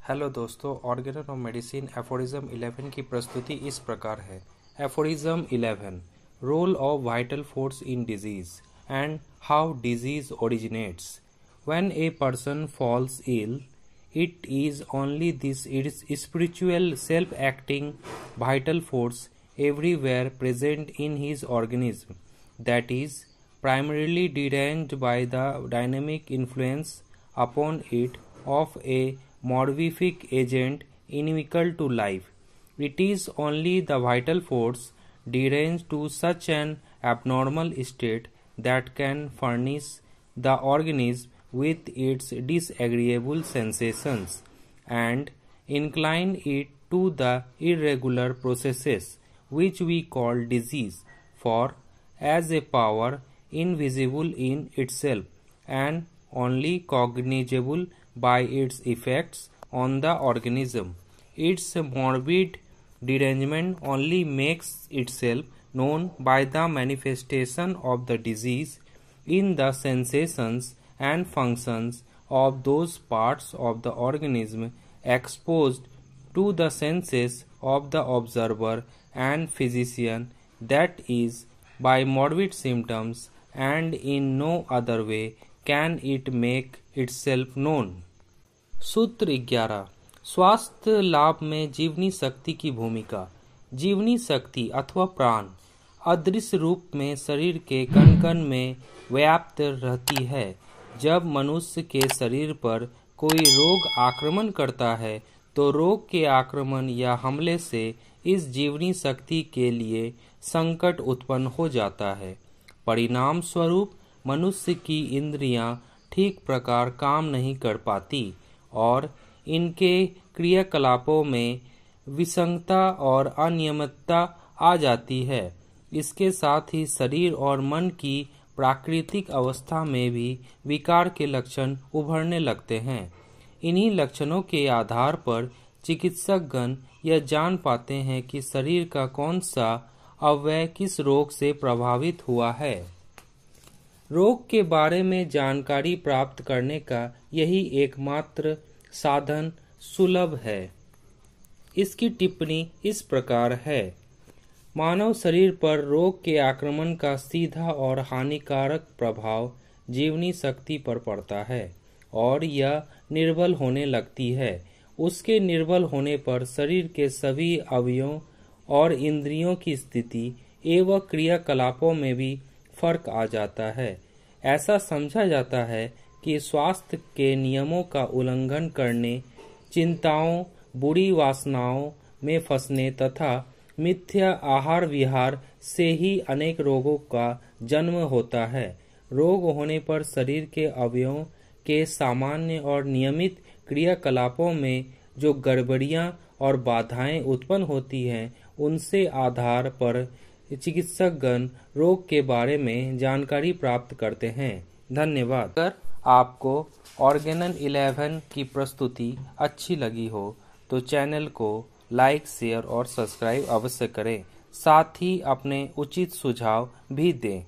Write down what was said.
Hello दोस्तों, Organon of medicine aphorism 11 की प्रस्तुति इस प्रकार है। Aphorism 11, role of vital force in disease and how disease originates. When a person falls ill, it is only this its spiritual self-acting vital force everywhere present in his organism that is primarily deranged by the dynamic influence upon it of a morbific agent inimical to life. It is only the vital force deranged to such an abnormal state that can furnish the organism with its disagreeable sensations and incline it to the irregular processes which we call disease, for as a power invisible in itself and only cognizable by its effects on the organism, its morbid derangement only makes itself known by the manifestation of the disease in the sensations and functions of those parts of the organism exposed to the senses of the observer and physician, that is, by morbid symptoms, and in no other way can it make itself known. सूत्र 11। स्वास्थ्य लाभ में जीवनी शक्ति की भूमिका। जीवनी शक्ति अथवा प्राण अदृश्य रूप में शरीर के कण कण में व्याप्त रहती है। जब मनुष्य के शरीर पर कोई रोग आक्रमण करता है तो रोग के आक्रमण या हमले से इस जीवनी शक्ति के लिए संकट उत्पन्न हो जाता है। परिणाम स्वरूप मनुष्य की इंद्रियां ठीक प्रकार काम नहीं कर पाती और इनके क्रियाकलापों में विसंगता और अनियमितता आ जाती है। इसके साथ ही शरीर और मन की प्राकृतिक अवस्था में भी विकार के लक्षण उभरने लगते हैं। इन्हीं लक्षणों के आधार पर चिकित्सकगण यह जान पाते हैं कि शरीर का कौन सा अवयव किस रोग से प्रभावित हुआ है। रोग के बारे में जानकारी प्राप्त करने का यही एकमात्र साधन सुलभ है। इसकी टिप्पणी इस प्रकार है। मानव शरीर पर रोग के आक्रमण का सीधा और हानिकारक प्रभाव जीवनी शक्ति पर पड़ता है और यह निर्बल होने लगती है। उसके निर्बल होने पर शरीर के सभी अवयवों और इंद्रियों की स्थिति एवं क्रियाकलापों में भी फर्क आ जाता है। ऐसा समझा जाता है कि स्वास्थ्य के नियमों का उल्लंघन करने, चिंताओं, बुरी वासनाओं में फंसने तथा मिथ्या आहार विहार से ही अनेक रोगों का जन्म होता है। रोग होने पर शरीर के अवयवों के सामान्य और नियमित क्रियाकलापों में जो गड़बड़ियां और बाधाएं उत्पन्न होती हैं, उनसे आधार पर चिकित्सकगण रोग के बारे में जानकारी प्राप्त करते हैं। धन्यवाद। अगर आपको ऑर्गेनन 11 की प्रस्तुति अच्छी लगी हो तो चैनल को लाइक, शेयर और सब्सक्राइब अवश्य करें। साथ ही अपने उचित सुझाव भी दें।